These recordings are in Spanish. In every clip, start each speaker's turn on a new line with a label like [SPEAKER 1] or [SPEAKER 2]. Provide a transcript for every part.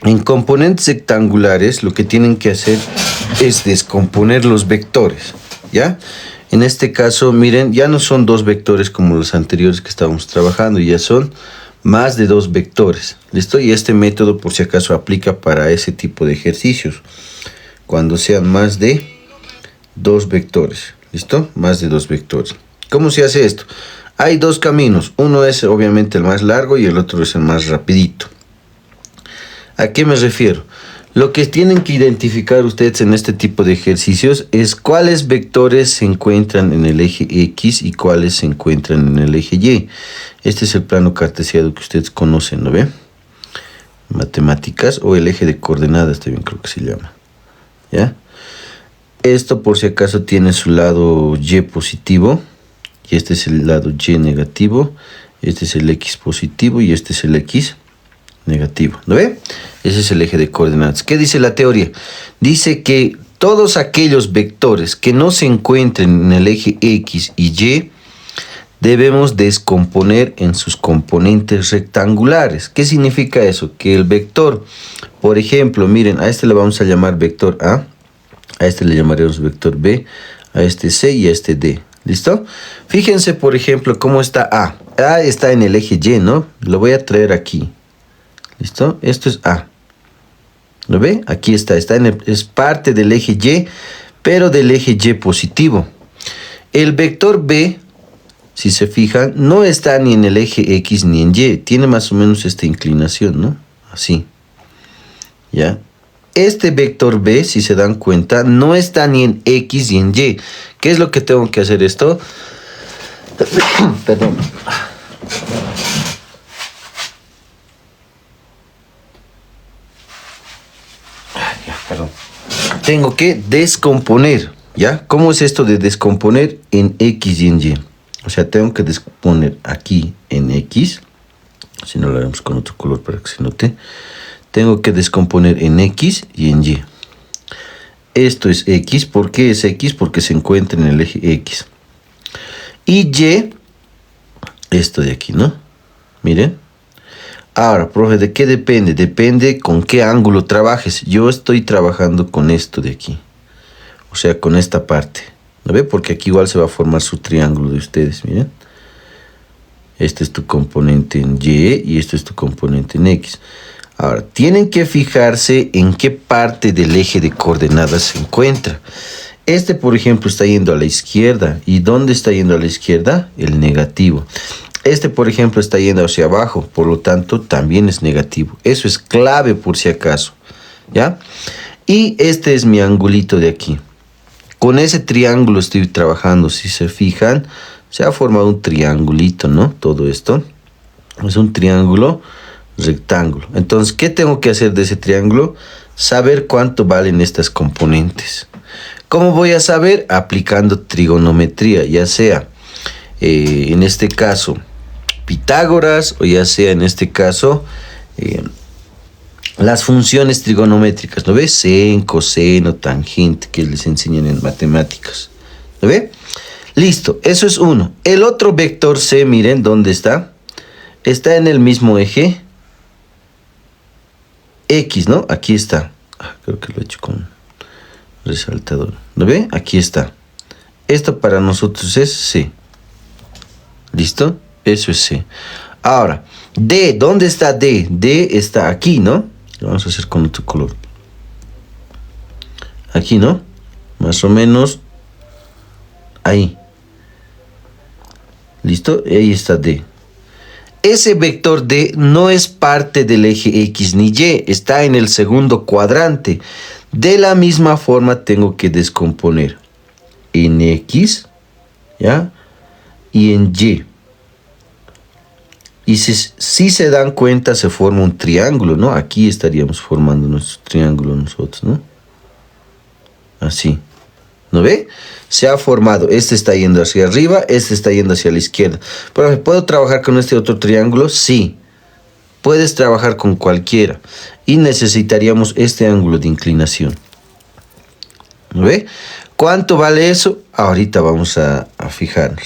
[SPEAKER 1] En componentes rectangulares lo que tienen que hacer es descomponer los vectores, ¿ya? En este caso, miren, ya no son 2 vectores como los anteriores que estábamos trabajando, ya son más de 2 vectores, ¿listo? Y este método, por si acaso, aplica para ese tipo de ejercicios, cuando sean más de 2 vectores, ¿listo? Más de 2 vectores. ¿Cómo se hace esto? Hay 2 caminos, uno es obviamente el más largo y el otro es el más rapidito. ¿A qué me refiero? Lo que tienen que identificar ustedes en este tipo de ejercicios es cuáles vectores se encuentran en el eje X y cuáles se encuentran en el eje Y. Este es el plano cartesiano que ustedes conocen, ¿no ve? Matemáticas, o el eje de coordenadas también creo que se llama, ¿ya? Esto, por si acaso, tiene su lado Y positivo y este es el lado Y negativo. Este es el X positivo y este es el X negativo, ¿no ve? Ese es el eje de coordenadas. ¿Qué dice la teoría? Dice que todos aquellos vectores que no se encuentren en el eje X y Y debemos descomponer en sus componentes rectangulares. ¿Qué significa eso? Que el vector, por ejemplo, miren, a este le vamos a llamar vector A este le llamaremos vector B, a este C y a este D. ¿Listo? Fíjense, por ejemplo, cómo está A. A está en el eje Y, ¿no? Lo voy a traer aquí. ¿Listo? Esto es A. ¿Lo ve? Aquí está. Es parte del eje Y, pero del eje Y positivo. El vector B, si se fijan, no está ni en el eje X ni en Y. Tiene más o menos esta inclinación, ¿no? Así. ¿Ya? Este vector B, si se dan cuenta, no está ni en X ni en Y. ¿Qué es lo que tengo que hacer esto? Perdón. Perdón. Tengo que descomponer, ¿ya? ¿Cómo es esto de descomponer en X y en Y? O sea, tengo que descomponer aquí en X. Si no lo haremos con otro color para que se note. Tengo que descomponer en X y en Y. Esto es X. ¿Por qué es X? Porque se encuentra en el eje X. Y Y, esto de aquí, ¿no? Miren. Ahora, profe, ¿de qué depende? Depende con qué ángulo trabajes. Yo estoy trabajando con esto de aquí. O sea, con esta parte. ¿No ve? Porque aquí igual se va a formar su triángulo de ustedes, miren. Este es tu componente en Y y este es tu componente en X. Ahora, tienen que fijarse en qué parte del eje de coordenadas se encuentra. Este, por ejemplo, está yendo a la izquierda. ¿Y dónde está yendo a la izquierda? El negativo. Este, por ejemplo, está yendo hacia abajo. Por lo tanto, también es negativo. Eso es clave por si acaso. ¿Ya? Y este es mi angulito de aquí. Con ese triángulo estoy trabajando. Si se fijan, se ha formado un triangulito, ¿no? Todo esto es un triángulo rectángulo. Entonces, ¿qué tengo que hacer de ese triángulo? Saber cuánto valen estas componentes. ¿Cómo voy a saber? Aplicando trigonometría, ya sea en este caso Pitágoras o ya sea en este caso las funciones trigonométricas, ¿no ves? Sen, coseno, tangente, que les enseñan en matemáticas. ¿Lo ve? Listo, eso es uno. El otro vector C, miren, ¿dónde está? Está en el mismo eje X, ¿no? Aquí está. Creo que lo he hecho con resaltador. ¿Lo ve? Aquí está. Esto para nosotros es C. ¿Listo? Eso es C. Ahora, D, ¿dónde está D? D está aquí, ¿no? Lo vamos a hacer con otro color. Aquí, ¿no? Más o menos ahí. ¿Listo? Ahí está D. Ese vector D no es parte del eje X ni Y, está en el segundo cuadrante. De la misma forma tengo que descomponer en X, ¿ya? Y en Y. Y si se dan cuenta, se forma un triángulo, ¿no? Aquí estaríamos formando nuestro triángulo nosotros, ¿no? Así. ¿No ve? Se ha formado. Este está yendo hacia arriba, este está yendo hacia la izquierda. Pero ¿puedo trabajar con este otro triángulo? Sí. Puedes trabajar con cualquiera. Y necesitaríamos este ángulo de inclinación. ¿No ve? ¿Cuánto vale eso? Ahorita vamos a fijarnos.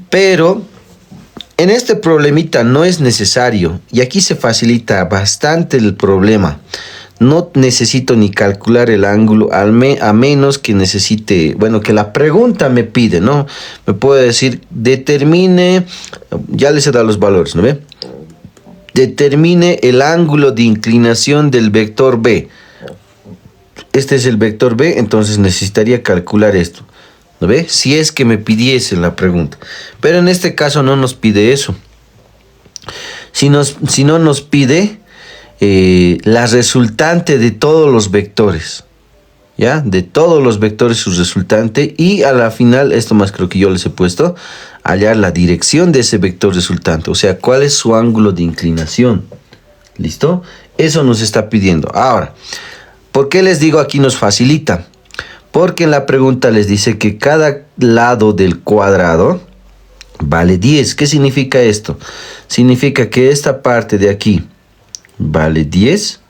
[SPEAKER 1] Pero en este problemita no es necesario. Y aquí se facilita bastante el problema. no necesito ni calcular el ángulo, a menos que necesite, bueno, que la pregunta me pide, ¿no? Me puede decir, determine, ya les he dado los valores, ¿no ve? Determine el ángulo de inclinación del vector B. Este es el vector B, entonces necesitaría calcular esto, ¿no ve? Si es que me pidiese la pregunta. Pero en este caso no nos pide eso. Si no nos pide la resultante de todos los vectores, ¿ya? De todos los vectores su resultante, y a la final, esto más creo que yo les he puesto, hallar la dirección de ese vector resultante, o sea, cuál es su ángulo de inclinación. ¿Listo? Eso nos está pidiendo. Ahora, ¿por qué les digo aquí nos facilita? Porque en la pregunta les dice que cada lado del cuadrado vale 10. ¿Qué significa esto? Significa que esta parte de aquí vale 10,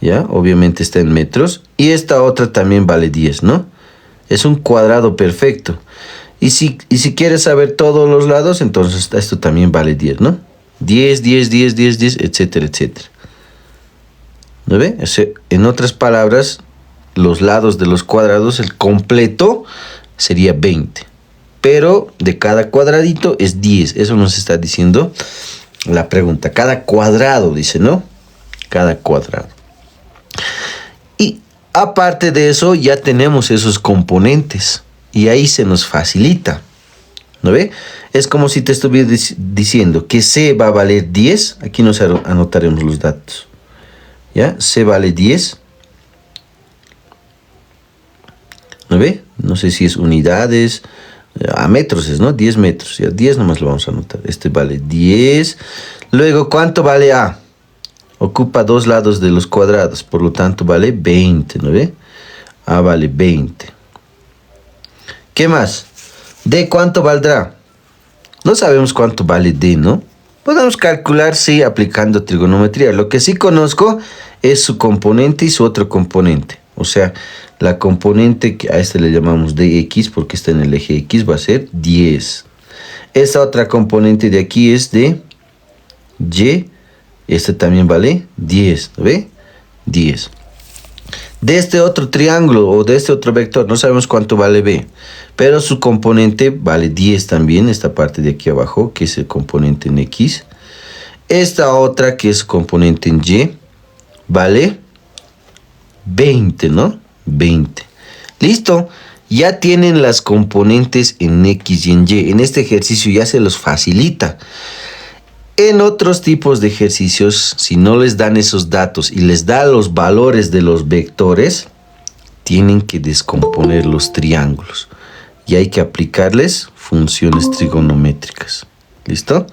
[SPEAKER 1] ¿ya? Obviamente está en metros. Y esta otra también vale 10, ¿no? Es un cuadrado perfecto. Y si quieres saber todos los lados, entonces esto también vale 10, ¿no? 10, 10, 10, 10, 10, etcétera, etcétera. ¿No ve? O sea, en otras palabras, los lados de los cuadrados, el completo sería 20. Pero de cada cuadradito es 10. Eso nos está diciendo la pregunta. Cada cuadrado, dice, ¿no? Cada cuadrado. Y aparte de eso, ya tenemos esos componentes. Y ahí se nos facilita. ¿No ve? Es como si te estuviera diciendo que C va a valer 10. Aquí nos anotaremos los datos. ¿Ya? C vale 10. ¿No ve? No sé si es unidades. A metros es, ¿no? 10 metros. Ya 10 nomás lo vamos a anotar. Este vale 10. Luego, ¿cuánto vale A? Ocupa dos lados de los cuadrados. Por lo tanto, vale 20. ¿No ve? A vale 20. ¿Qué más? D, ¿cuánto valdrá? No sabemos cuánto vale D, ¿no? Podemos calcular, sí, aplicando trigonometría. Lo que sí conozco es su componente y su otro componente. O sea, la componente que a este le llamamos dx porque está en el eje x va a ser 10. Esta otra componente de aquí es de y. Este también vale 10, ¿no ve? 10. De este otro triángulo o de este otro vector no sabemos cuánto vale b, pero su componente vale 10 también, esta parte de aquí abajo, que es el componente en x. Esta otra, que es componente en y, vale 20, ¿no? 20. Listo. Ya tienen las componentes en x y en y. En este ejercicio ya se los facilita. En otros tipos de ejercicios, si no les dan esos datos y les da los valores de los vectores, tienen que descomponer los triángulos. Y hay que aplicarles funciones trigonométricas. ¿Listo?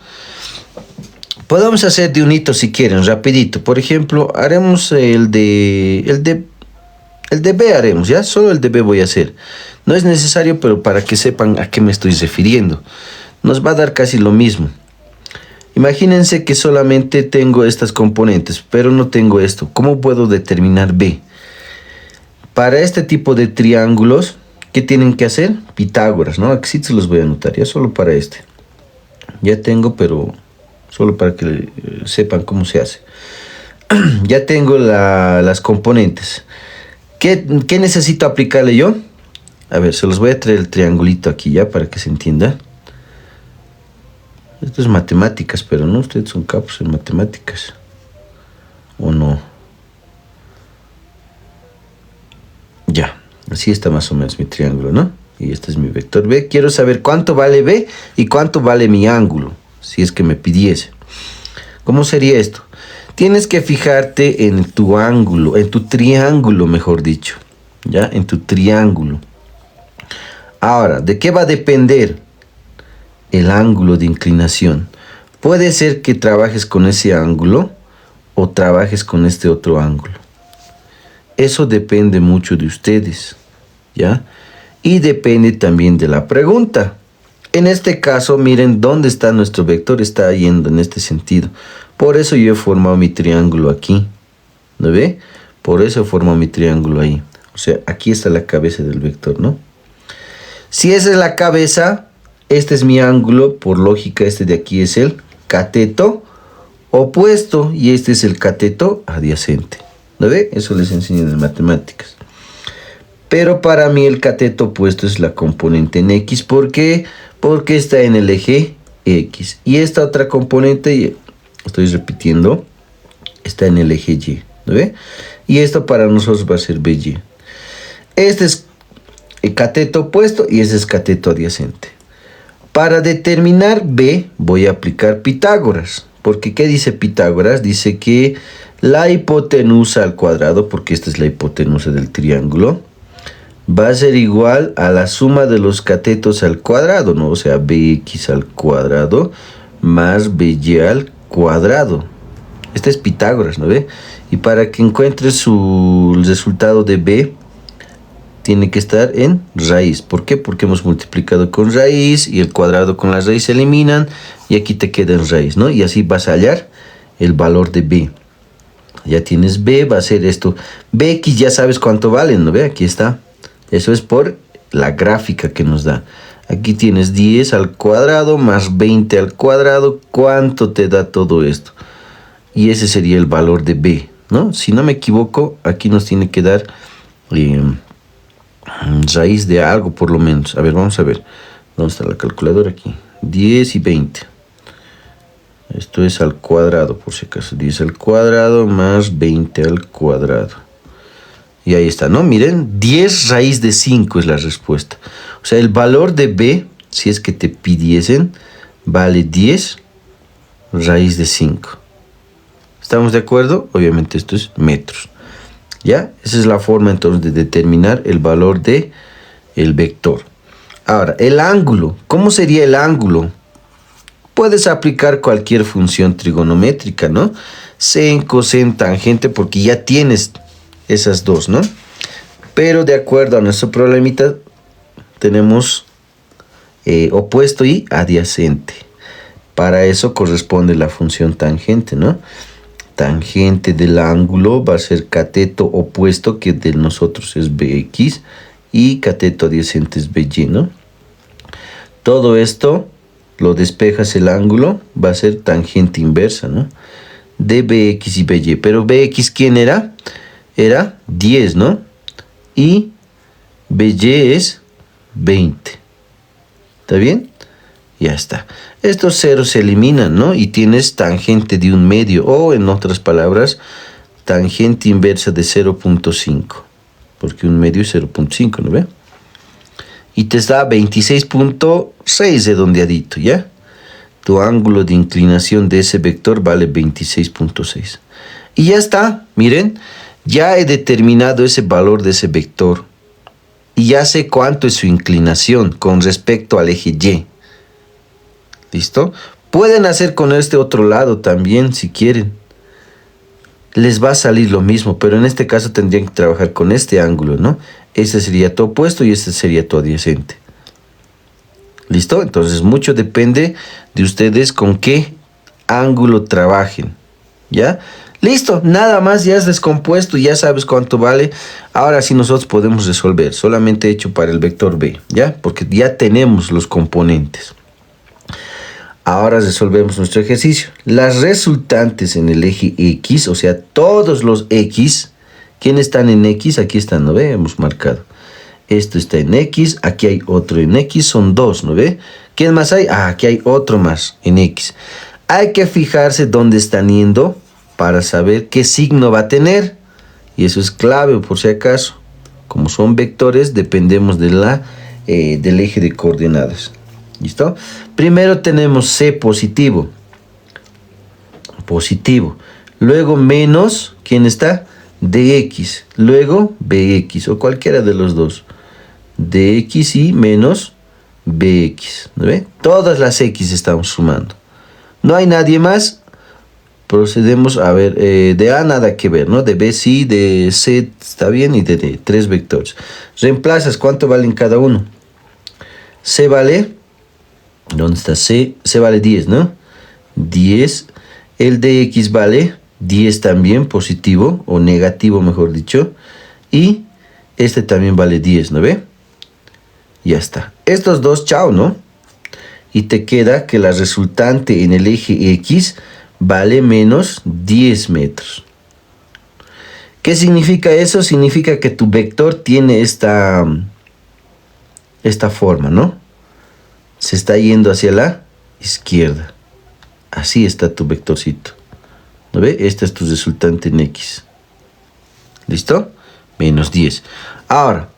[SPEAKER 1] Podemos hacer de un hito si quieren, rapidito. Por ejemplo, haremos el de B haremos, ¿ya? Solo el de B voy a hacer. No es necesario, pero para que sepan a qué me estoy refiriendo. Nos va a dar casi lo mismo. Imagínense que solamente tengo estas componentes, pero no tengo esto. ¿Cómo puedo determinar B? Para este tipo de triángulos, ¿qué tienen que hacer? Pitágoras, ¿no? Aquí sí se los voy a anotar, ya solo para este. Ya tengo, pero solo para que sepan cómo se hace. Ya tengo las componentes. ¿Qué necesito aplicarle yo? A ver, se los voy a traer el triangulito aquí ya para que se entienda. Esto es matemáticas, pero no, ustedes son capos en matemáticas. ¿O no? Ya, así está más o menos mi triángulo, ¿no? Y este es mi vector B. Quiero saber cuánto vale B y cuánto vale mi ángulo, si es que me pidiese. ¿Cómo sería esto? Tienes que fijarte en tu ángulo, en tu triángulo, mejor dicho. ¿Ya? En tu triángulo. Ahora, ¿de qué va a depender el ángulo de inclinación? Puede ser que trabajes con ese ángulo o trabajes con este otro ángulo. Eso depende mucho de ustedes, ¿ya? Y depende también de la pregunta. En este caso, miren dónde está nuestro vector, está yendo en este sentido. Por eso yo he formado mi triángulo aquí, ¿no ve? Por eso he formado mi triángulo ahí. O sea, aquí está la cabeza del vector, ¿no? Si esa es la cabeza, este es mi ángulo, por lógica este de aquí es el cateto opuesto y este es el cateto adyacente. ¿no ve? Eso les enseñan en matemáticas. Pero para mí el cateto opuesto es la componente en X. ¿Por qué? Porque está en el eje X. Y esta otra componente, estoy repitiendo, está en el eje Y, ¿no ve? Y esto para nosotros va a ser BY. Este es el cateto opuesto y ese es cateto adyacente. Para determinar B voy a aplicar Pitágoras. Porque ¿qué dice Pitágoras? Dice que la hipotenusa al cuadrado, porque esta es la hipotenusa del triángulo, va a ser igual a la suma de los catetos al cuadrado, ¿no? O sea, BX al cuadrado más BY al cuadrado. Este es Pitágoras, ¿no ve? Y para que encuentre el resultado de B, tiene que estar en raíz. ¿Por qué? Porque hemos multiplicado con raíz y el cuadrado con la raíz se eliminan y aquí te queda en raíz, ¿no? Y así vas a hallar el valor de B. Ya tienes B, va a ser esto. BX ya sabes cuánto vale, ¿no ve? Aquí está. Eso es por la gráfica que nos da. Aquí tienes 10 al cuadrado más 20 al cuadrado. ¿Cuánto te da todo esto? Y ese sería el valor de B, ¿no? Si no me equivoco, aquí nos tiene que dar raíz de algo por lo menos. A ver, vamos a ver. ¿Dónde está la calculadora aquí? 10 y 20. Esto es al cuadrado, por si acaso. 10 al cuadrado más 20 al cuadrado. Y ahí está, ¿no? Miren, 10 raíz de 5 es la respuesta. O sea, el valor de B, si es que te pidiesen, vale 10 raíz de 5. ¿Estamos de acuerdo? Obviamente esto es metros. ¿Ya? Esa es la forma entonces de determinar el valor de el vector. Ahora, el ángulo. ¿Cómo sería el ángulo? Puedes aplicar cualquier función trigonométrica, ¿no? Sen, coseno, tangente, porque ya tienes esas dos, ¿no? Pero de acuerdo a nuestro problemita, tenemos opuesto y adyacente. Para eso corresponde la función tangente, ¿no? Tangente del ángulo va a ser cateto opuesto, que de nosotros es BX, y cateto adyacente es BY, ¿no? Todo esto lo despejas el ángulo, va a ser tangente inversa, ¿no? De BX y BY. Pero BX, ¿quién era? Era 10, ¿no? Y BY es 20. ¿Está bien? Ya está. Estos ceros se eliminan, ¿no? Y tienes tangente de 1/2. O, en otras palabras, tangente inversa de 0.5. Porque 1/2 es 0.5, ¿no ve? Y te da 26.6 redondeadito, ¿ya? Tu ángulo de inclinación de ese vector vale 26.6. Y ya está, miren. Ya he determinado ese valor de ese vector. Y ya sé cuánto es su inclinación con respecto al eje Y. ¿Listo? Pueden hacer con este otro lado también si quieren. Les va a salir lo mismo, pero en este caso tendrían que trabajar con este ángulo, ¿no? Este sería tu opuesto y este sería tu adyacente. ¿Listo? Entonces mucho depende de ustedes con qué ángulo trabajen. ¿Ya? Listo, nada más, ya has descompuesto, ya sabes cuánto vale. Ahora sí nosotros podemos resolver, solamente hecho para el vector B, ¿ya? Porque ya tenemos los componentes. Ahora resolvemos nuestro ejercicio. Las resultantes en el eje X, o sea, todos los X, ¿quiénes están en X? Aquí están, ¿no ve? Hemos marcado. Esto está en X, aquí hay otro en X, son dos, ¿no ve? ¿Quién más hay? Ah, aquí hay otro más en X. Hay que fijarse dónde están yendo para saber qué signo va a tener. Y eso es clave, por si acaso. Como son vectores, dependemos de del eje de coordenadas. ¿Listo? Primero tenemos C positivo. Positivo. Luego menos, ¿quién está? DX. Luego BX, o cualquiera de los dos. DX y menos BX. ¿No ve? Todas las X estamos sumando. No hay nadie más. Procedemos a ver, de A nada que ver, ¿no? De B sí, de C está bien y de D, 3 vectores. Reemplazas, ¿cuánto valen cada uno? C vale, ¿dónde está C? C vale 10, ¿no? 10. El de X vale 10 también, positivo o negativo, mejor dicho. Y este también vale 10, ¿no ve? Ya está. Estos dos, chao, ¿no? Y te queda que la resultante en el eje X vale menos 10 metros. ¿Qué significa eso? Significa que tu vector tiene esta forma, ¿no? Se está yendo hacia la izquierda. Así está tu vectorcito. ¿No ve? Este es tu resultante en X. ¿Listo? Menos 10. Ahora,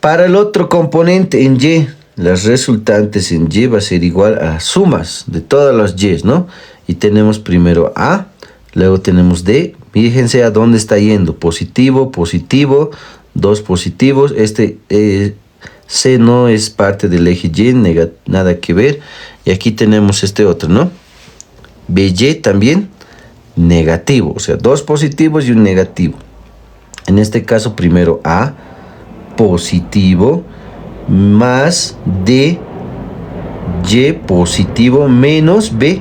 [SPEAKER 1] para el otro componente en Y, las resultantes en Y va a ser igual a las sumas de todas las Y, ¿no? Y tenemos primero A, luego tenemos D. Fíjense a dónde está yendo. Positivo, positivo, dos positivos. C no es parte del eje Y, nada que ver. Y aquí tenemos este otro, ¿no? BY también negativo, o sea, dos positivos y un negativo. En este caso, primero A positivo más D Y positivo menos B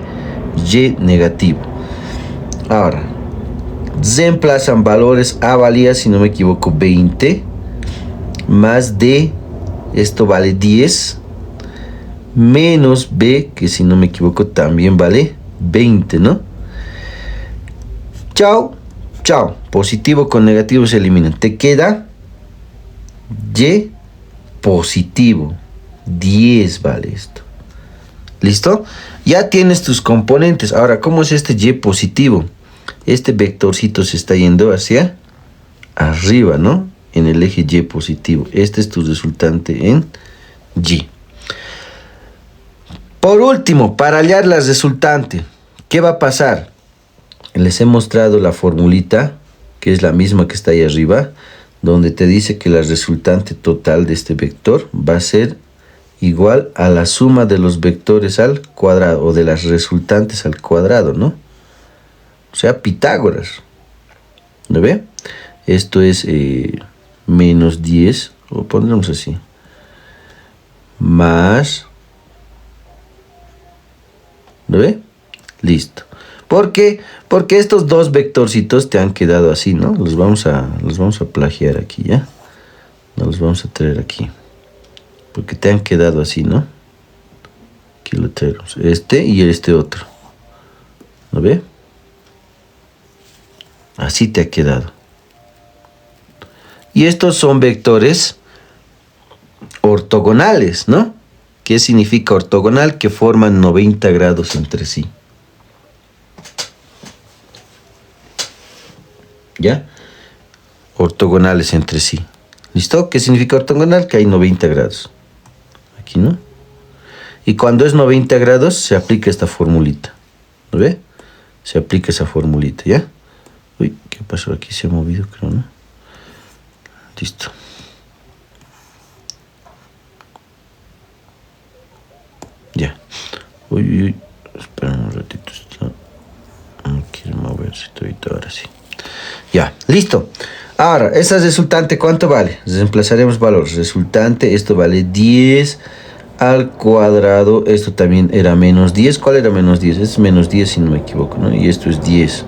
[SPEAKER 1] Y negativo. Ahora, reemplazan valores. A valía, si no me equivoco, 20 más D, esto vale 10, menos B, que si no me equivoco también vale 20, ¿no? Chao, chao. Positivo con negativo se eliminan. Te queda Y positivo. 10 vale esto. ¿Listo? Ya tienes tus componentes. Ahora, ¿cómo es este Y positivo? Este vectorcito se está yendo hacia arriba, ¿no? En el eje Y positivo. Este es tu resultante en Y. Por último, para hallar la resultante, ¿qué va a pasar? Les he mostrado la formulita, que es la misma que está ahí arriba, donde te dice que la resultante total de este vector va a ser igual a la suma de los vectores al cuadrado, o de las resultantes al cuadrado, ¿no? O sea, Pitágoras. ¿Lo ve? Esto es menos 10, o pondremos así, más, ¿lo ve? Listo. ¿Por qué? Porque estos dos vectorcitos te han quedado así, ¿no? Los vamos a plagiar aquí, ¿ya? No los vamos a traer aquí. Porque te han quedado así, ¿no? Aquí lo traemos. Este y este otro. ¿Lo ve? Así te ha quedado. Y estos son vectores ortogonales, ¿no? ¿Qué significa ortogonal? Que forman 90 grados entre sí. ¿Ya? Ortogonales entre sí. ¿Listo? ¿Qué significa ortogonal? Que hay 90 grados. Aquí, ¿no? Y cuando es 90 grados, se aplica esta formulita. ¿Lo ve? Se aplica esa formulita, ¿ya? Uy, ¿qué pasó aquí? Se ha movido, creo, ¿no? Listo. Ya. Uy. Espera un ratito. No quiero moverse ahorita, ahora sí. Ya, listo. Ahora, esa resultante, ¿cuánto vale? Reemplazaremos valores. Resultante, esto vale 10 al cuadrado. Esto también era menos 10. ¿Cuál era menos 10? Esto es menos 10 si no me equivoco, ¿no? Y esto es 10.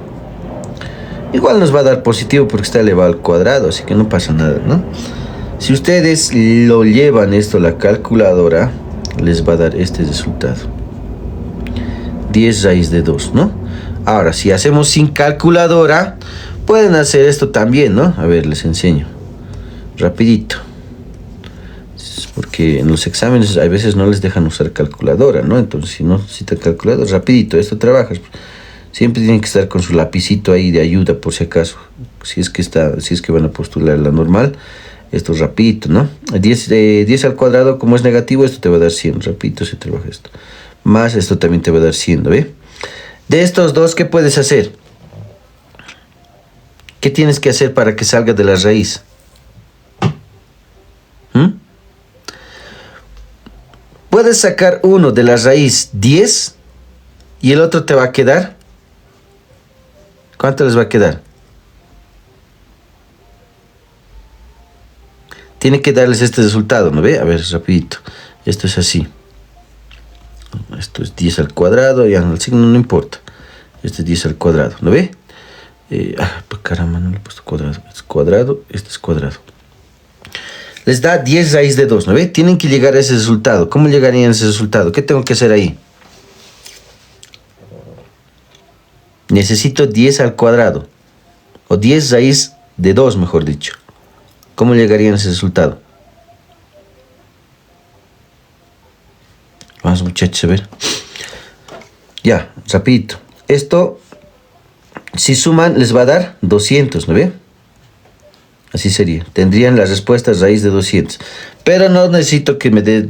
[SPEAKER 1] Igual nos va a dar positivo porque está elevado al cuadrado, así que no pasa nada, ¿no? Si ustedes lo llevan esto a la calculadora, les va a dar este resultado. 10 raíz de 2, ¿no? Ahora, si hacemos sin calculadora, pueden hacer esto también, ¿no? A ver, les enseño. Rapidito. Porque en los exámenes a veces no les dejan usar calculadora, ¿no? Entonces, si no necesitan calculadora, rapidito, esto trabajas. Siempre tienen que estar con su lapicito ahí de ayuda, por si acaso. Si es que van a postular la normal, esto es rapidito, ¿no? 10 al cuadrado, como es negativo, esto te va a dar 100. Rapidito se trabaja esto. Más esto también te va a dar 100, ¿ve? De estos dos, ¿qué puedes hacer? ¿Qué tienes que hacer para que salga de la raíz? Puedes sacar uno de la raíz 10 y el otro te va a quedar. ¿Cuánto les va a quedar? Tiene que darles este resultado, ¿no ve? A ver, rapidito. Esto es así. Esto es 10 al cuadrado, ya el signo no importa. Este es 10 al cuadrado, ¿lo ve? Pues caramba, no le he puesto cuadrado. Este es cuadrado, este es cuadrado. Les da 10 raíz de 2, ¿no ve? Tienen que llegar a ese resultado. ¿Cómo llegarían a ese resultado? ¿Qué tengo que hacer ahí? Necesito 10 al cuadrado. o 10 raíz de 2, mejor dicho. ¿Cómo llegarían a ese resultado? Vamos, muchachos, a ver. Ya, rapidito. Esto, si suman, les va a dar 200, ¿no ve? Así sería. Tendrían las respuestas raíz de 200. Pero no necesito que me dé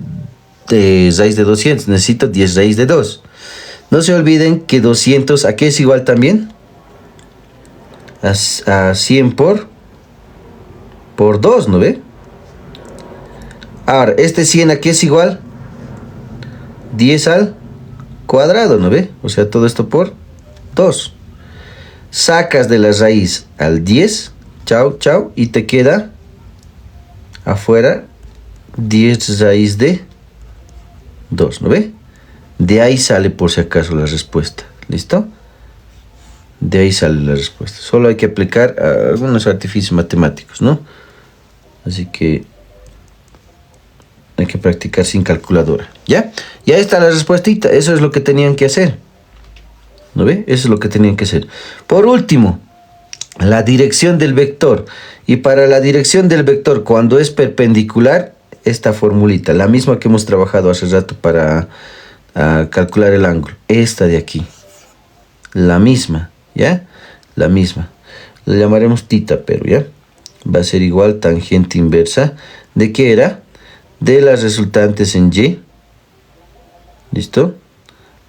[SPEAKER 1] raíz de 200. Necesito 10 raíz de 2. No se olviden que 200, ¿a qué es igual también? A 100 por 2, ¿no ve? Ahora, este 100, ¿a qué es igual? 10 al cuadrado, ¿no ve? O sea, todo esto por 2. Sacas de la raíz al 10, chao, chao, y te queda afuera 10 raíz de 2, ¿no ve? De ahí sale por si acaso la respuesta, ¿listo? De ahí sale la respuesta. Solo hay que aplicar algunos artificios matemáticos, ¿no? Así que hay que practicar sin calculadora. ¿Ya? Y ahí está la respuestita. Eso es lo que tenían que hacer. ¿No ve? Eso es lo que tenían que hacer. Por último, la dirección del vector. Y para la dirección del vector, cuando es perpendicular, esta formulita, la misma que hemos trabajado hace rato para calcular el ángulo. Esta de aquí. La misma, ¿ya? La misma. La llamaremos tita, pero ¿ya? Va a ser igual tangente inversa. ¿De qué era? De las resultantes en Y. ¿Listo?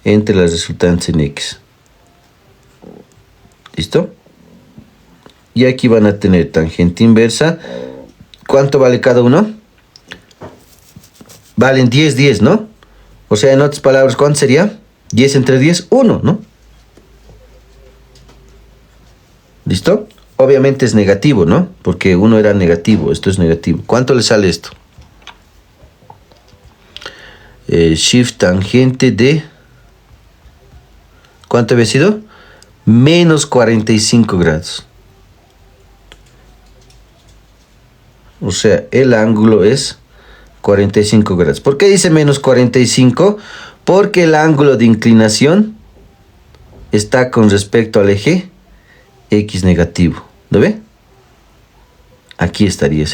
[SPEAKER 1] Entre las resultantes en X. ¿Listo? Y aquí van a tener tangente inversa. ¿Cuánto vale cada uno? Valen 10, 10, ¿no? O sea, en otras palabras, ¿cuánto sería? 10 entre 10, 1, ¿no? ¿Listo? Obviamente es negativo, ¿no? Porque 1 era negativo, esto es negativo. ¿Cuánto le sale esto? Shift tangente de... ¿Cuánto había sido? Menos 45 grados. O sea, el ángulo es 45 grados. ¿Por qué dice menos 45? Porque el ángulo de inclinación está con respecto al eje X negativo. ¿Lo ve? Aquí estaría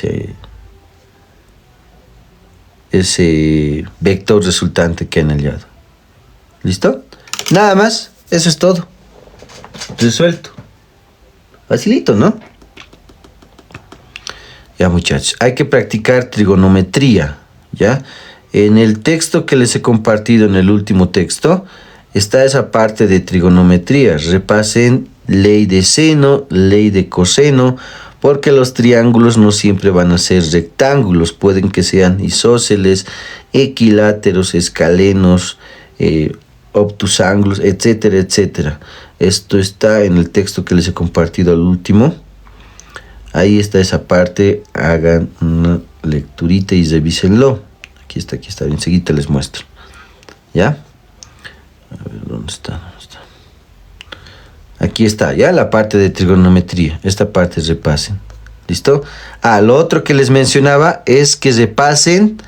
[SPEAKER 1] ese vector resultante que han hallado. ¿Listo? Nada más. Eso es todo. Resuelto. Facilito, ¿no? Ya, muchachos, hay que practicar trigonometría, ¿ya? En el texto que les he compartido, en el último texto, está esa parte de trigonometría. Repasen ley de seno, ley de coseno, porque los triángulos no siempre van a ser rectángulos. Pueden que sean isósceles, equiláteros, escalenos, obtusángulos, etcétera, etcétera. Esto está en el texto que les he compartido al último. Ahí está esa parte, hagan una lecturita y revísenlo. Aquí está, enseguida les muestro. ¿Ya? A ver, ¿dónde está? Aquí está, ya la parte de trigonometría. Esta parte repasen. ¿Listo? Lo otro que les mencionaba es que repasen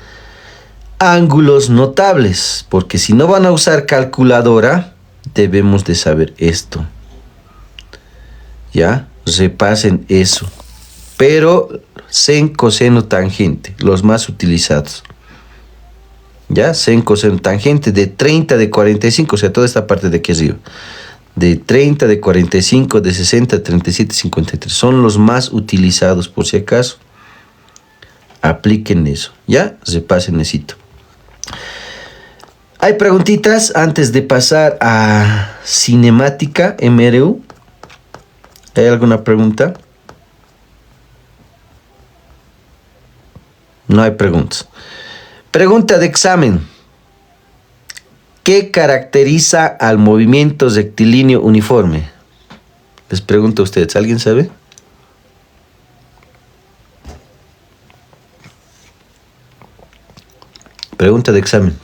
[SPEAKER 1] ángulos notables. Porque si no van a usar calculadora, debemos de saber esto. ¿Ya? Repasen eso. Pero sen, coseno, tangente, los más utilizados. ¿Ya? Sen, coseno, tangente de 30, de 45, o sea, toda esta parte de aquí arriba. De 30, de 45, de 60, 37, 53. Son los más utilizados, por si acaso. Apliquen eso. ¿Ya? Repasen necesito. Hay preguntitas antes de pasar a cinemática MRU. ¿Hay alguna pregunta? No hay preguntas. Pregunta de examen. ¿Qué caracteriza al movimiento rectilíneo uniforme? Les pregunto a ustedes, ¿alguien sabe? Pregunta de examen.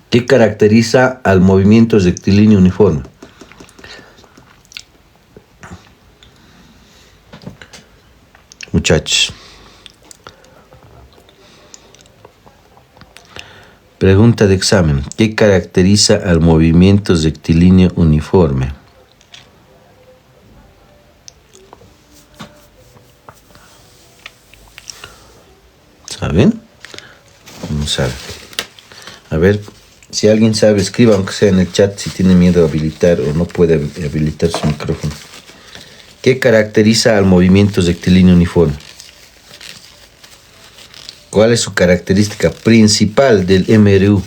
[SPEAKER 1] ¿Qué caracteriza al movimiento rectilíneo uniforme? Muchachos. Pregunta de examen. ¿Qué caracteriza al movimiento rectilíneo uniforme? ¿Saben? Vamos a ver. A ver, si alguien sabe, escriba aunque sea en el chat si tiene miedo a habilitar o no puede habilitar su micrófono. ¿Qué caracteriza al movimiento rectilíneo uniforme? ¿Cuál es su característica principal del MRU?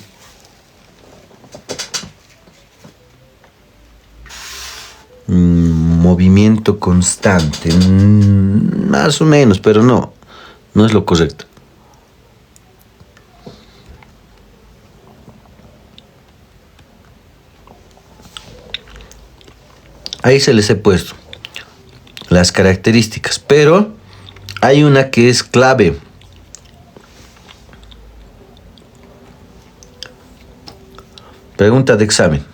[SPEAKER 1] Movimiento constante. Más o menos, pero no es lo correcto. Ahí se les he puesto las características, pero hay una que es clave. Pregunta de examen.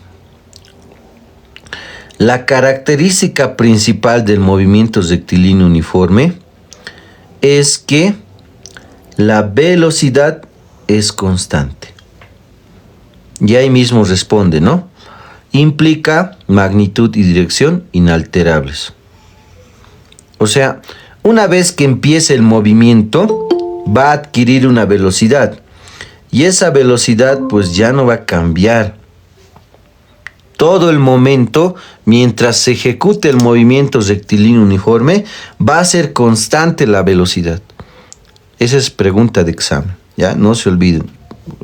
[SPEAKER 1] La característica principal del movimiento rectilíneo uniforme es que la velocidad es constante. Y ahí mismo responde, ¿no? Implica magnitud y dirección inalterables. O sea, una vez que empiece el movimiento, va a adquirir una velocidad. Y esa velocidad pues ya no va a cambiar. Todo el momento, mientras se ejecute el movimiento rectilíneo uniforme, va a ser constante la velocidad. Esa es pregunta de examen, ¿ya? No se olviden.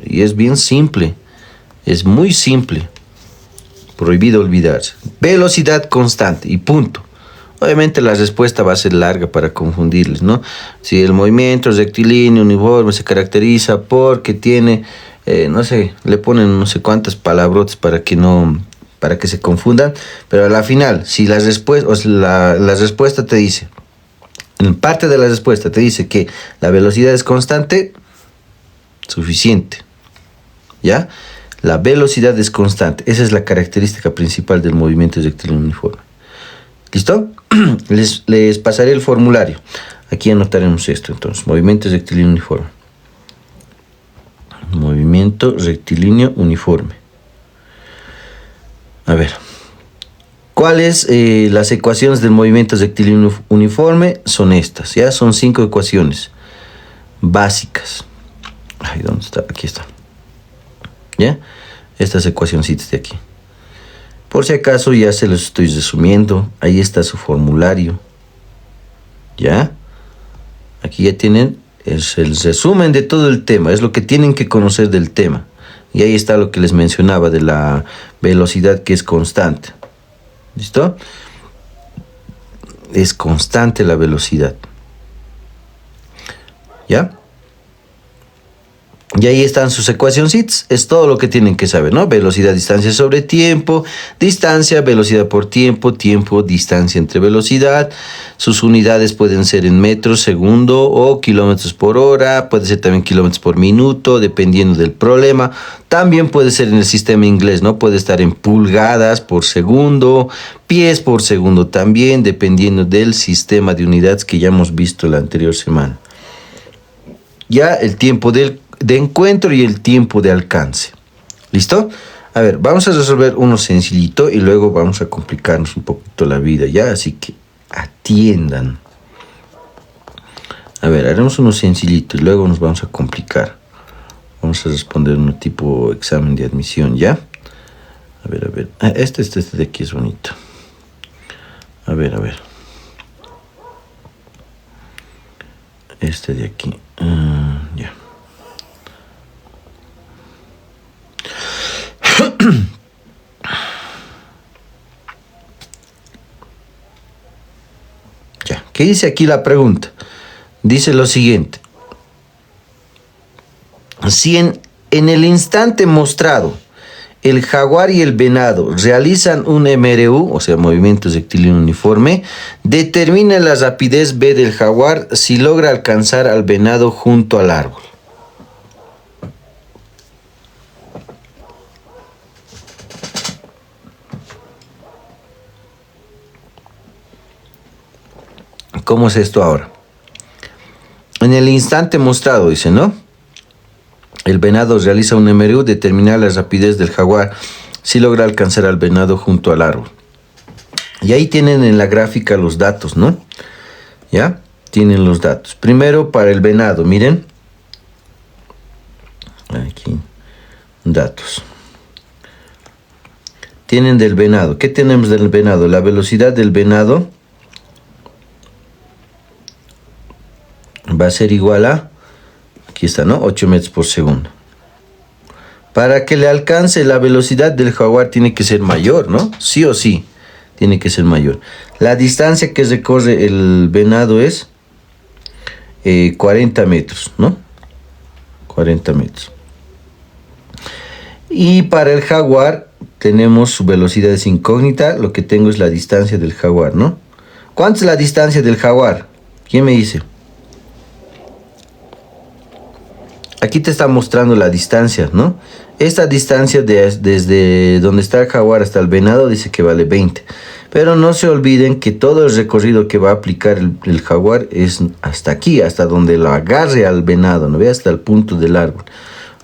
[SPEAKER 1] Y es bien simple. Es muy simple. Prohibido olvidarse. Velocidad constante y punto. Obviamente la respuesta va a ser larga para confundirles, ¿no? Si el movimiento rectilíneo uniforme se caracteriza porque tiene, no sé, le ponen no sé cuántas palabrotas para que se confundan, pero a la final, si la respuesta te dice, en parte de la respuesta te dice que la velocidad es constante, suficiente, ¿ya? La velocidad es constante, esa es la característica principal del movimiento rectilíneo uniforme. ¿Listo? Les pasaré el formulario. Aquí anotaremos esto, entonces. Movimiento rectilíneo uniforme. Movimiento rectilíneo uniforme. A ver. ¿Cuáles las ecuaciones del movimiento rectilíneo uniforme? Son estas, ¿ya? Son 5 ecuaciones básicas. Ay, ¿dónde está? Aquí está. ¿Ya? Estas ecuacioncitas de aquí. Por si acaso ya se los estoy resumiendo. Ahí está su formulario. ¿Ya? Aquí ya tienen el resumen de todo el tema. Es lo que tienen que conocer del tema. Y ahí está lo que les mencionaba de la velocidad que es constante. ¿Listo? Es constante la velocidad. ¿Ya? Y ahí están sus ecuacioncitas. Es todo lo que tienen que saber, ¿no? Velocidad, distancia sobre tiempo, distancia, velocidad por tiempo, tiempo, distancia entre velocidad. Sus unidades pueden ser en metros, segundo o kilómetros por hora. Puede ser también kilómetros por minuto, dependiendo del problema. También puede ser en el sistema inglés, ¿no? Puede estar en pulgadas por segundo, pies por segundo también, dependiendo del sistema de unidades que ya hemos visto la anterior semana. Ya el tiempo de encuentro y el tiempo de alcance. ¿Listo? A ver, vamos a resolver uno sencillito y luego vamos a complicarnos un poquito la vida, ¿ya? Así que atiendan. A ver, haremos uno sencillito y luego nos vamos a complicar. Vamos a responder un tipo examen de admisión, ¿ya? A ver. Este de aquí es bonito. A ver. Este de aquí. Ya. Ya. ¿Qué dice aquí la pregunta? Dice lo siguiente. Si en el instante mostrado el jaguar y el venado realizan un MRU, o sea, movimiento rectilíneo uniforme, determina la rapidez V del jaguar si logra alcanzar al venado junto al árbol. ¿Cómo es esto ahora? En el instante mostrado, dice, ¿no? El venado realiza un MRU, determina la rapidez del jaguar si logra alcanzar al venado junto al árbol. Y ahí tienen en la gráfica los datos, ¿no? ¿Ya? Tienen los datos. Primero para el venado, miren. Aquí, datos. Tienen del venado. ¿Qué tenemos del venado? La velocidad del venado va a ser igual a, aquí está, ¿no? 8 metros por segundo. Para que le alcance la velocidad del jaguar tiene que ser mayor, ¿no? Sí o sí, tiene que ser mayor. La distancia que recorre el venado es 40 metros, ¿no? 40 metros. Y para el jaguar tenemos su velocidad es incógnita. Lo que tengo es la distancia del jaguar, ¿no? ¿Cuánto es la distancia del jaguar? ¿Quién me dice? Aquí te está mostrando la distancia, ¿no? Esta distancia desde donde está el jaguar hasta el venado dice que vale 20. Pero no se olviden que todo el recorrido que va a aplicar el jaguar es hasta aquí, hasta donde lo agarre al venado, ¿no ve? Hasta el punto del árbol.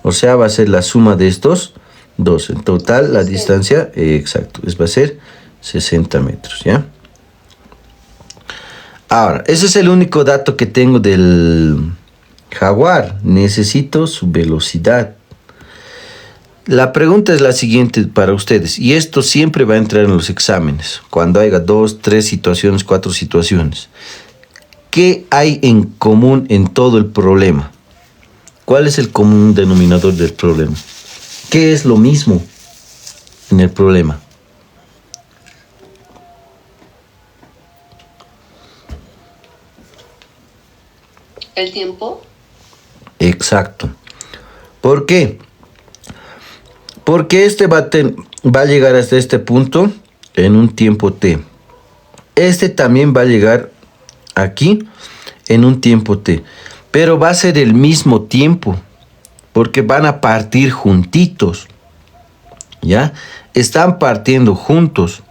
[SPEAKER 1] O sea, va a ser la suma de estos dos. En total, la distancia, exacto, va a ser 60 metros, ¿ya? Ahora, ese es el único dato que tengo del jaguar. Necesito su velocidad. La pregunta es la siguiente para ustedes, y esto siempre va a entrar en los exámenes, cuando haya 2, 3 situaciones, 4 situaciones. ¿Qué hay en común en todo el problema? ¿Cuál es el común denominador del problema? ¿Qué es lo mismo en el problema?
[SPEAKER 2] ¿El tiempo?
[SPEAKER 1] Exacto. ¿Por qué? Porque este va a llegar hasta este punto en un tiempo t. Este también va a llegar aquí en un tiempo t. Pero va a ser el mismo tiempo. Porque van a partir juntitos. ¿Ya? Están partiendo juntos.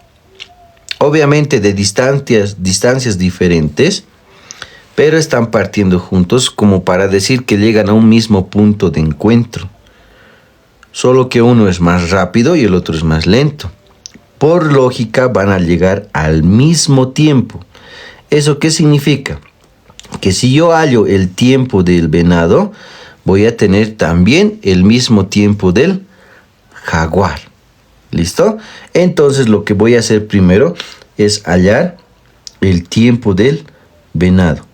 [SPEAKER 1] Obviamente de distancias diferentes. Pero están partiendo juntos como para decir que llegan a un mismo punto de encuentro. Solo que uno es más rápido y el otro es más lento. Por lógica van a llegar al mismo tiempo. ¿Eso qué significa? Que si yo hallo el tiempo del venado, voy a tener también el mismo tiempo del jaguar. ¿Listo? Entonces lo que voy a hacer primero es hallar el tiempo del venado.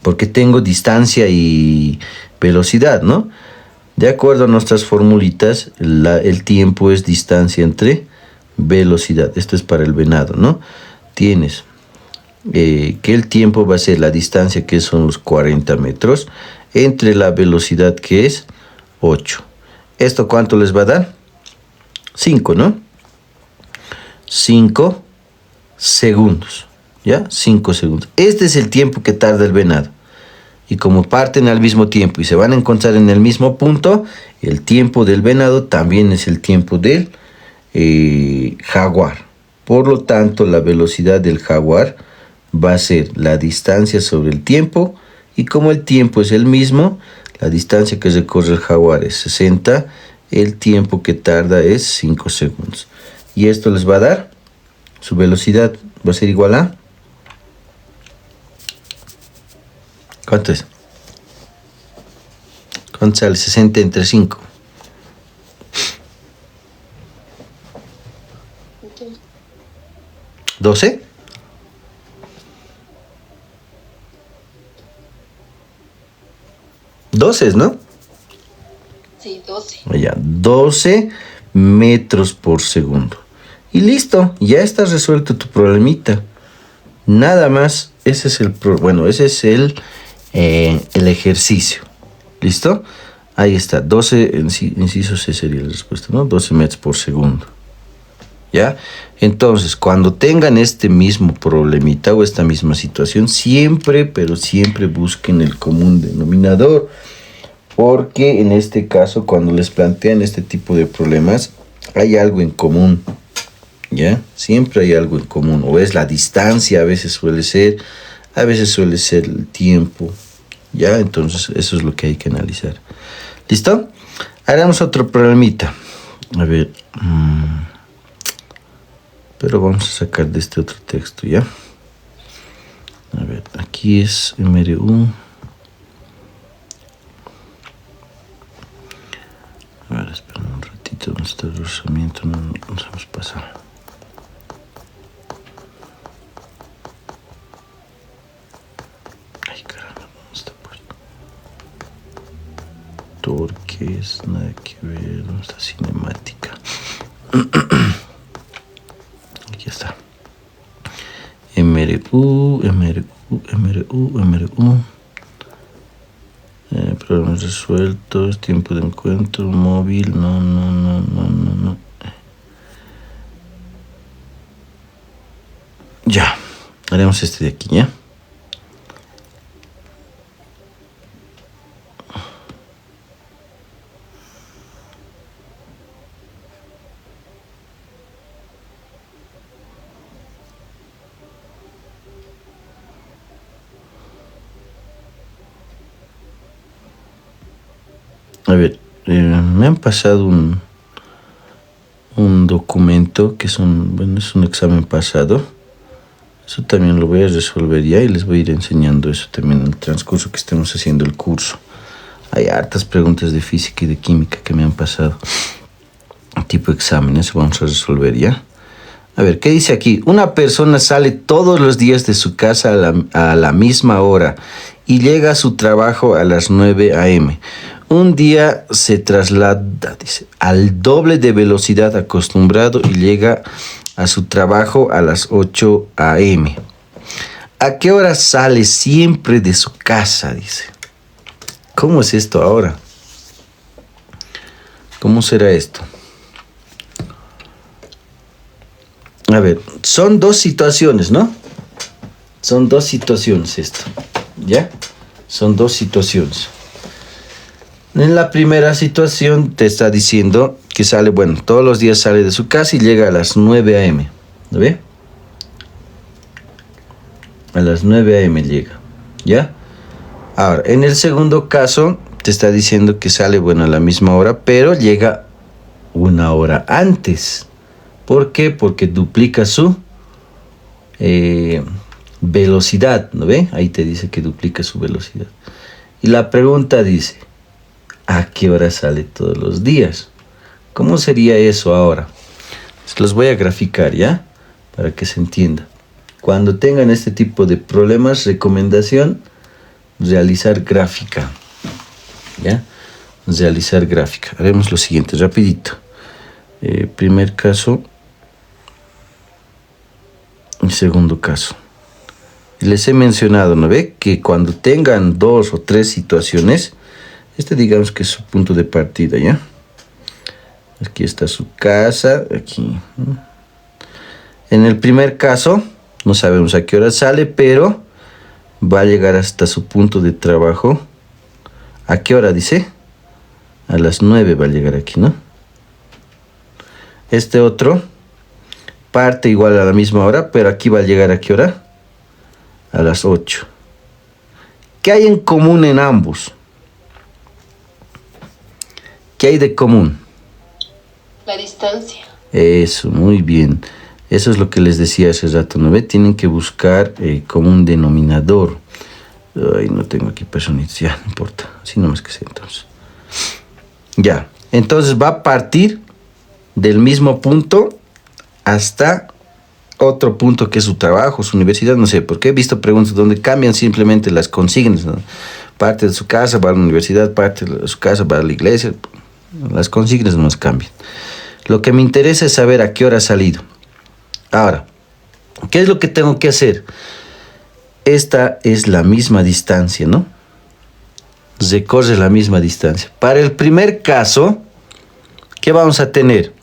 [SPEAKER 1] Porque tengo distancia y velocidad, ¿no? De acuerdo a nuestras formulitas, el tiempo es distancia entre velocidad. Esto es para el venado, ¿no? Tienes que el tiempo va a ser la distancia, que son los 40 metros, entre la velocidad, que es 8. ¿Esto cuánto les va a dar? 5, ¿no? 5 segundos, ¿ya? 5 segundos. Este es el tiempo que tarda el venado. Y como parten al mismo tiempo y se van a encontrar en el mismo punto, el tiempo del venado también es el tiempo del jaguar. Por lo tanto, la velocidad del jaguar va a ser la distancia sobre el tiempo. Y como el tiempo es el mismo, la distancia que recorre el jaguar es 60, el tiempo que tarda es 5 segundos. Y esto les va a dar, su velocidad va a ser igual a... ¿Cuánto es? ¿Cuánto sale? 60 entre 5. ¿12? ¿12, no?
[SPEAKER 2] Sí, 12.
[SPEAKER 1] Ya, 12 metros por segundo. Y listo, ya está resuelto tu problemita. Nada más, ese es el ejercicio. ¿Listo? Ahí está, 12, inciso C sería la respuesta, ¿no? 12 metros por segundo. ¿Ya? Entonces, cuando tengan este mismo problemita o esta misma situación, siempre, pero siempre busquen el común denominador. Porque en este caso, cuando les plantean este tipo de problemas, hay algo en común. ¿Ya? Siempre hay algo en común. O es la distancia, a veces suele ser el tiempo. ¿Ya? Entonces, eso es lo que hay que analizar. ¿Listo? Haremos otro problemita. A ver. Pero vamos a sacar de este otro texto, ¿ya? A ver, aquí es MRU. porque es nada que ver esta cinemática. Aquí está. MRU. Problemas resueltos, tiempo de encuentro, móvil, no. Ya, haremos este de aquí, ¿ya? A ver, me han pasado un documento que es es un examen pasado. Eso también lo voy a resolver ya y les voy a ir enseñando eso también en el transcurso que estemos haciendo el curso. Hay hartas preguntas de física y de química que me han pasado. Tipo exámenes, vamos a resolver ya. A ver, ¿qué dice aquí? Una persona sale todos los días de su casa a la misma hora y llega a su trabajo a las 9 a.m. Un día se traslada, dice, al doble de velocidad acostumbrado y llega a su trabajo a las 8 a.m. ¿A qué hora sale siempre de su casa? Dice. ¿Cómo es esto ahora? ¿Cómo será esto? A ver, son dos situaciones, ¿no? Son dos situaciones esto, ¿ya? Son dos situaciones. En la primera situación te está diciendo que sale, bueno, todos los días sale de su casa y llega a las 9 a.m. ¿Lo ve? A las 9 a.m. llega, ¿ya? Ahora, en el segundo caso te está diciendo que sale, bueno, a la misma hora, pero llega una hora antes. ¿Por qué? Porque duplica su velocidad, ¿no ve? Ahí te dice que duplica su velocidad. Y la pregunta dice, ¿a qué hora sale todos los días? ¿Cómo sería eso ahora? Se los voy a graficar, ¿ya? Para que se entienda. Cuando tengan este tipo de problemas, recomendación, realizar gráfica, ¿ya? Realizar gráfica. Haremos lo siguiente, rapidito. Primer caso y segundo caso. Les he mencionado, ¿no ve? Que cuando tengan dos o tres situaciones, este digamos que es su punto de partida, ¿ya? Aquí está su casa, aquí. En el primer caso, no sabemos a qué hora sale, pero va a llegar hasta su punto de trabajo. ¿A qué hora dice? A las 9 va a llegar aquí, ¿no? Este otro parte igual a la misma hora, pero aquí va a llegar ¿a qué hora? A las 8. ¿Qué hay en común en ambos? ¿Qué hay de común?
[SPEAKER 2] La distancia.
[SPEAKER 1] Eso, muy bien. Eso es lo que les decía hace rato, ¿no ve? Tienen que buscar común denominador. Ay, no tengo aquí personitas, ya, no importa. Así nomás que sea entonces. Ya, entonces va a partir del mismo punto hasta otro punto que es su trabajo, su universidad, no sé, porque he visto preguntas donde cambian simplemente las consignas, ¿no? Parte de su casa va a la universidad, parte de su casa va a la iglesia, las consignas no cambian. Lo que me interesa es saber a qué hora ha salido. Ahora, ¿qué es lo que tengo que hacer? Esta es la misma distancia, ¿no? Recorre la misma distancia. Para el primer caso, ¿qué vamos a tener?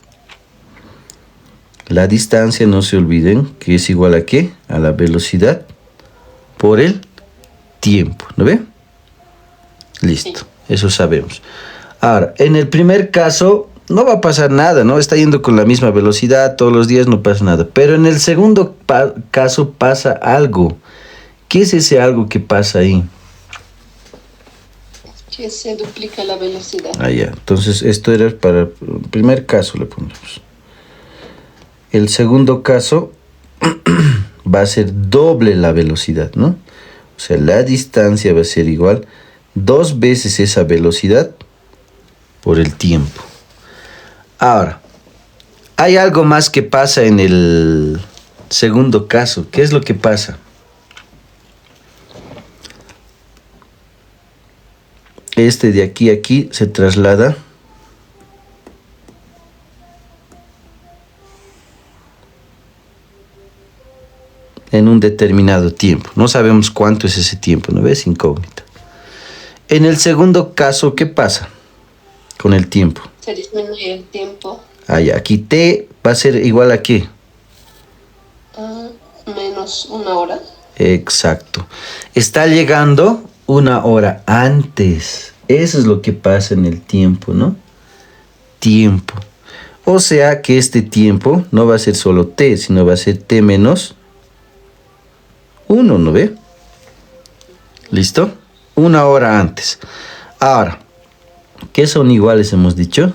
[SPEAKER 1] La distancia, no se olviden, que es igual a ¿qué? A la velocidad por el tiempo, ¿no ve? Listo, eso sabemos. Ahora, en el primer caso no va a pasar nada, ¿no? Está yendo con la misma velocidad todos los días, no pasa nada. Pero en el segundo caso pasa algo. ¿Qué es ese algo que pasa ahí?
[SPEAKER 2] Que se duplica la velocidad.
[SPEAKER 1] Ah, ya. Entonces, esto era para el primer caso, le ponemos. El segundo caso va a ser doble la velocidad, ¿no? O sea, la distancia va a ser igual 2 veces esa velocidad por el tiempo. Ahora, hay algo más que pasa en el segundo caso. ¿Qué es lo que pasa? Este de aquí a aquí se traslada en un determinado tiempo. No sabemos cuánto es ese tiempo, ¿no ves? Incógnita. En el segundo caso, ¿qué pasa con el tiempo?
[SPEAKER 2] Se disminuye el tiempo.
[SPEAKER 1] Ya, aquí t va a ser igual a ¿qué?
[SPEAKER 2] Menos una hora.
[SPEAKER 1] Exacto. Está llegando una hora antes. Eso es lo que pasa en el tiempo, ¿no? Tiempo. O sea que este tiempo no va a ser solo t, sino va a ser t menos 1, ¿no ve? ¿Listo? Una hora antes. Ahora, ¿qué son iguales hemos dicho?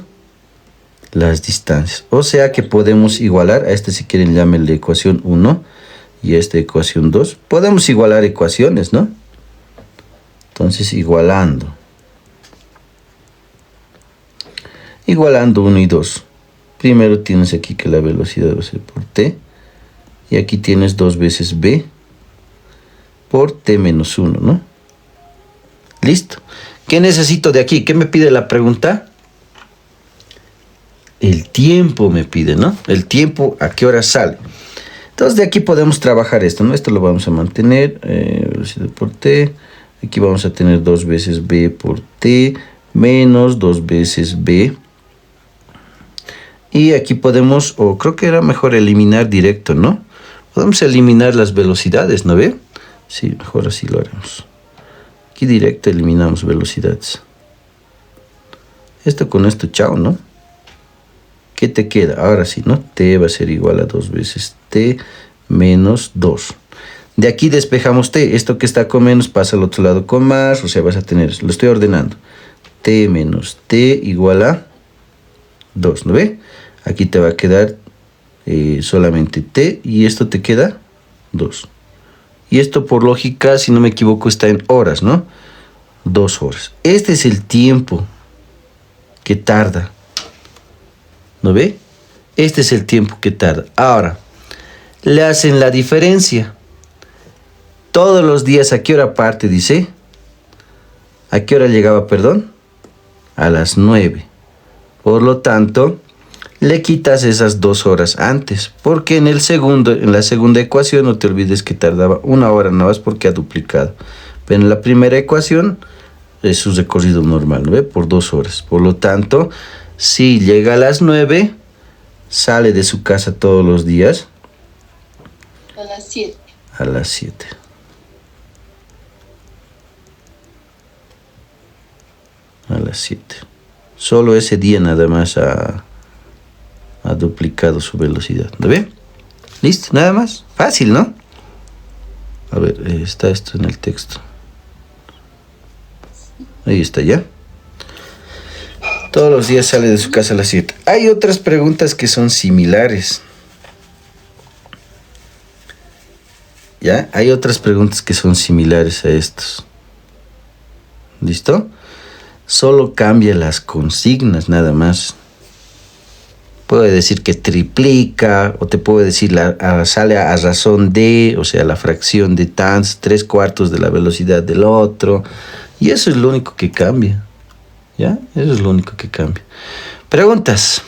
[SPEAKER 1] Las distancias. O sea que podemos igualar, a este si quieren llámenle ecuación 1 y a esta ecuación 2. Podemos igualar ecuaciones, ¿no? Entonces igualando. Igualando 1 y 2. Primero tienes aquí que la velocidad va a ser por t. Y aquí tienes 2 veces b por t menos 1, ¿no? Listo. ¿Qué necesito de aquí? ¿Qué me pide la pregunta? El tiempo me pide, ¿no? El tiempo, ¿a qué hora sale? Entonces de aquí podemos trabajar esto, ¿no? Esto lo vamos a mantener, velocidad por t. Aquí vamos a tener 2 veces b por t menos 2 veces b. Y aquí podemos, o creo que era mejor eliminar directo, ¿no? Podemos eliminar las velocidades, ¿no ve? Sí, mejor así lo haremos. Aquí directo eliminamos velocidades. Esto con esto, chao, ¿no? ¿Qué te queda? Ahora sí, ¿no? T va a ser igual a 2 veces t menos 2. De aquí despejamos t. Esto que está con menos pasa al otro lado con más. O sea, vas a tener, lo estoy ordenando. T menos t igual a 2, ¿no ve? Aquí te va a quedar solamente t y esto te queda 2. Y esto por lógica, si no me equivoco, está en horas, ¿no? 2 horas. Este es el tiempo que tarda. ¿No ve? Este es el tiempo que tarda. Ahora, le hacen la diferencia. Todos los días, ¿a qué hora parte? Dice. ¿A qué hora llegaba, perdón? A las 9. Por lo tanto, le quitas esas 2 horas antes. Porque en la segunda ecuación, no te olvides que tardaba 1 hora nada más porque ha duplicado. Pero en la primera ecuación es su recorrido normal, ¿no ve? Por 2 horas. Por lo tanto, si llega a las 9, sale de su casa todos los días.
[SPEAKER 2] A las 7.
[SPEAKER 1] A las 7. A las 7. Solo ese día nada más ha duplicado su velocidad. ¿Lo ve? ¿Listo? Nada más. Fácil, ¿no? A ver, está esto en el texto. Ahí está ya. Todos los días sale de su casa a las 7. Hay otras preguntas que son similares. ¿Ya? Hay otras preguntas que son similares a estos. ¿Listo? Solo cambia las consignas, nada más. Puede decir que triplica, o te puede decir sale a razón de, o sea, la fracción de tantos, 3/4 de la velocidad del otro. Y eso es lo único que cambia. ¿Ya? Eso es lo único que cambia. Preguntas.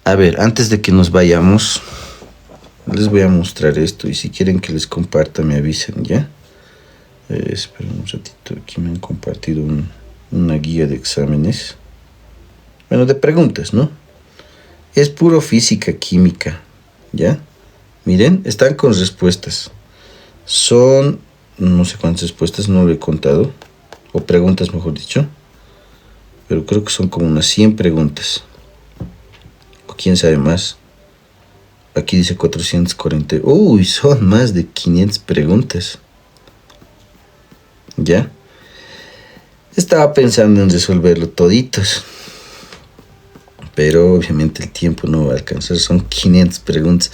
[SPEAKER 1] A ver, antes de que nos vayamos, les voy a mostrar esto. Y si quieren que les comparta, me avisen, ¿ya? Esperen un ratito. Aquí me han compartido una guía de exámenes. Bueno, de preguntas, ¿no? Es puro física, química, ¿ya? Miren, están con respuestas. Son, no sé cuántas respuestas, no lo he contado. O preguntas, mejor dicho. Pero creo que son como unas 100 preguntas. O quién sabe más. Aquí dice 440. Uy, son más de 500 preguntas. ¿Ya? Estaba pensando en resolverlo toditos. Pero obviamente el tiempo no va a alcanzar. Son 500 preguntas.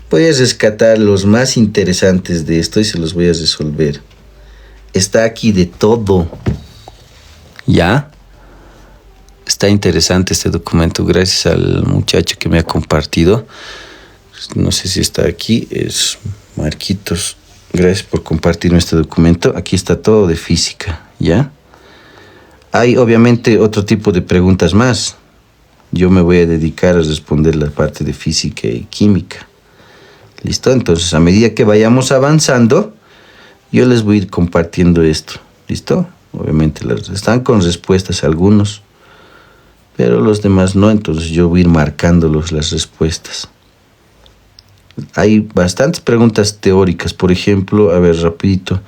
[SPEAKER 1] Voy a rescatar los más interesantes de esto y se los voy a resolver. Está aquí de todo. ¿Ya? Está interesante este documento. Gracias al muchacho que me ha compartido. No sé si está aquí. Es Marquitos Gracias por compartir este documento. Aquí está todo de física, ¿ya? Hay obviamente otro tipo de preguntas más. Yo me voy a dedicar a responder la parte de física y química. ¿Listo? Entonces, a medida que vayamos avanzando, yo les voy a ir compartiendo esto. ¿Listo? Obviamente están con respuestas algunos, pero los demás no. Entonces, yo voy a ir marcándolos las respuestas. Hay bastantes preguntas teóricas. Por ejemplo, a ver, rapidito.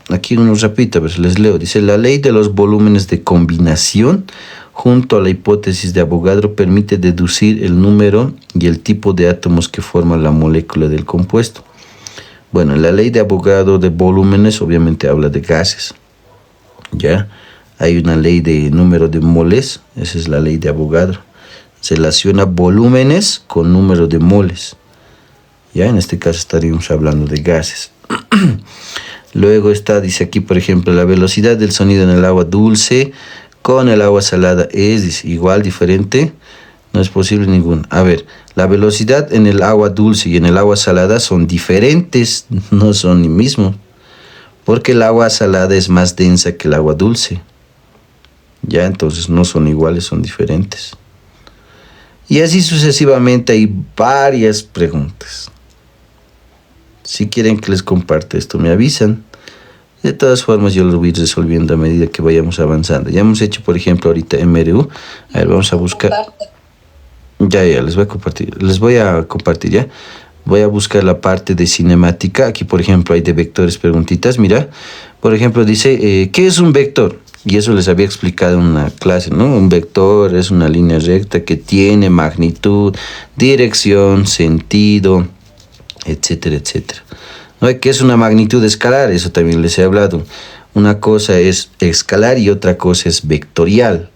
[SPEAKER 1] Aquí unos rapidito, a ver, les leo. Dice, la ley de los volúmenes de combinación junto a la hipótesis de Avogadro permite deducir el número y el tipo de átomos que forman la molécula del compuesto. Bueno, la ley de Avogadro de volúmenes obviamente habla de gases. ¿Ya? Hay una ley de número de moles, esa es la ley de Avogadro. Se relaciona volúmenes con número de moles. Ya, en este caso estaríamos hablando de gases. Luego está, dice aquí, por ejemplo, la velocidad del sonido en el agua dulce con el agua salada es igual, diferente. No es posible ninguna. A ver, la velocidad en el agua dulce y en el agua salada son diferentes, no son ni mismo. Porque el agua salada es más densa que el agua dulce. Ya, entonces no son iguales, son diferentes. Y así sucesivamente hay varias preguntas. Si quieren que les comparte esto, me avisan. De todas formas, yo lo voy a ir resolviendo a medida que vayamos avanzando. Ya hemos hecho, por ejemplo, ahorita MRU. A ver, vamos a buscar. Ya, les voy a compartir. Les voy a compartir, ¿ya? Voy a buscar la parte de cinemática. Aquí, por ejemplo, hay de vectores, preguntitas. Mira, por ejemplo, dice, ¿qué es un vector? Y eso les había explicado en una clase, ¿no? Un vector es una línea recta que tiene magnitud, dirección, sentido, etcétera, etcétera. ¿No? ¿Qué es una magnitud escalar? Eso también les he hablado. Una cosa es escalar y otra cosa es vectorial.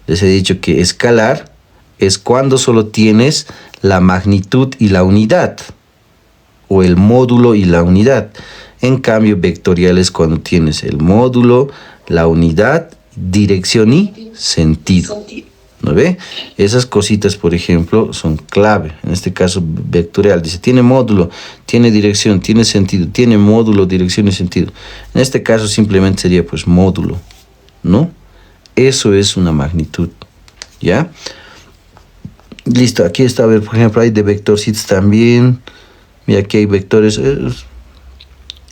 [SPEAKER 1] Les he dicho que escalar es cuando solo tienes la magnitud y la unidad, o el módulo y la unidad. En cambio, vectorial es cuando tienes el módulo, la unidad, dirección y sentido. ¿No ve? Esas cositas, por ejemplo, son clave. En este caso, vectorial. Dice, tiene módulo, tiene dirección, tiene sentido. Tiene módulo, dirección y sentido. En este caso, simplemente sería, pues, módulo. ¿No? Eso es una magnitud. ¿Ya? Listo. Aquí está, a ver, por ejemplo, hay de vectorcitos también. Mira, aquí hay vectores.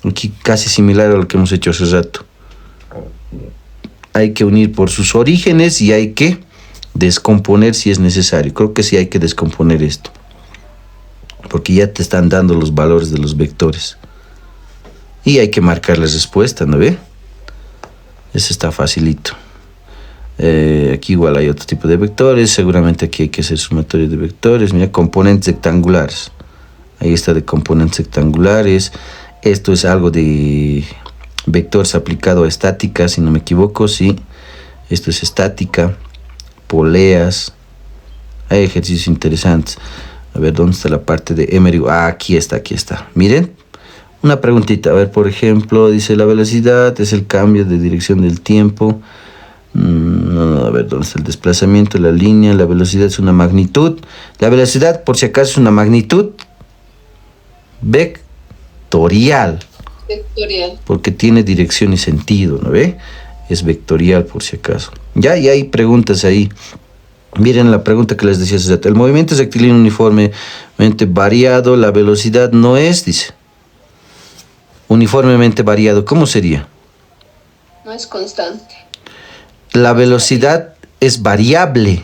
[SPEAKER 1] Aquí casi similar a lo que hemos hecho hace rato. Hay que unir por sus orígenes y hay que descomponer si es necesario. Creo que sí hay que descomponer esto, porque ya te están dando los valores de los vectores y hay que marcar la respuesta, ¿no ve? Eso está facilito. Aquí igual hay otro tipo de vectores. Seguramente aquí hay que hacer sumatorio de vectores. Mira, componentes rectangulares. Ahí está, de componentes rectangulares. Esto es algo de vectores aplicado a estática, si no me equivoco. Sí, esto es estática. Poleas. Hay ejercicios interesantes. A ver, ¿dónde está la parte de Emery? Ah, aquí está, aquí está. Miren, una preguntita. A ver, por ejemplo, dice, la velocidad es el cambio de dirección del tiempo. No, a ver, ¿dónde está el desplazamiento? La línea, la velocidad es una magnitud. La velocidad, por si acaso, es una magnitud vectorial.
[SPEAKER 2] Vectorial.
[SPEAKER 1] Porque tiene dirección y sentido, ¿no ve? Es vectorial, por si acaso. Ya, y hay preguntas ahí. Miren la pregunta que les decía hace rato. El movimiento es rectilíneo uniformemente variado. La velocidad no es, dice. Uniformemente variado. ¿Cómo sería?
[SPEAKER 2] No es constante.
[SPEAKER 1] La velocidad es variable.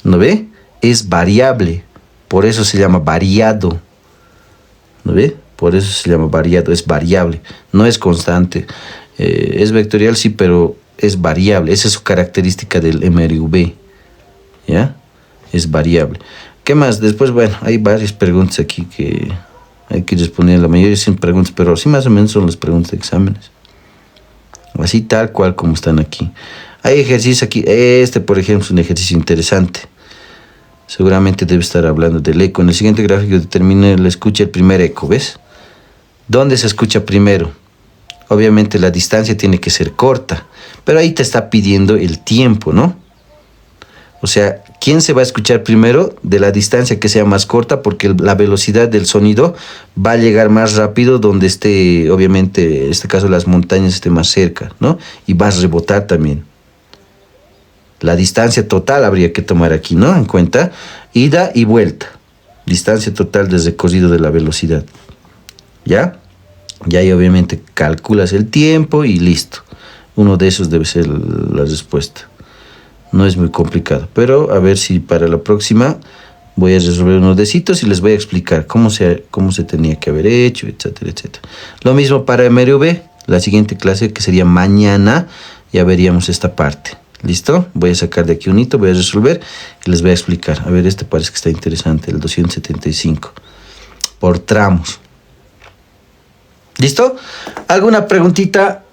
[SPEAKER 1] ¿No ve? Es variable. Por eso se llama variado. ¿No ve? Por eso se llama variado. Es variable. No es constante. Es vectorial, sí, pero es variable. Esa es su característica del MRV. ¿Ya? Es variable. ¿Qué más? Después, bueno, hay varias preguntas aquí que hay que responder. La mayoría son preguntas, pero sí más o menos son las preguntas de exámenes. Así tal cual como están aquí. Hay ejercicios aquí. Este, por ejemplo, es un ejercicio interesante. Seguramente debe estar hablando del eco. En el siguiente gráfico determina la escucha el primer eco, ¿ves? ¿Dónde se escucha primero? Obviamente la distancia tiene que ser corta, pero ahí te está pidiendo el tiempo, ¿no? O sea, ¿quién se va a escuchar primero? De la distancia que sea más corta, porque la velocidad del sonido va a llegar más rápido donde esté, obviamente, en este caso las montañas esté más cerca, ¿no? Y va a rebotar también. La distancia total habría que tomar aquí, ¿no? En cuenta, ida y vuelta. Distancia total de recorrido de la velocidad. ¿Ya? Y ahí obviamente calculas el tiempo y listo. Uno de esos debe ser la respuesta. No es muy complicado, pero a ver si para la próxima voy a resolver unos decitos y les voy a explicar cómo se tenía que haber hecho, etcétera, etcétera. Lo mismo para MRV, la siguiente clase que sería mañana, ya veríamos esta parte. ¿Listo? Voy a sacar de aquí un hito, voy a resolver y les voy a explicar. A ver, este parece que está interesante, el 275. Por tramos. ¿Listo? ¿Alguna preguntita?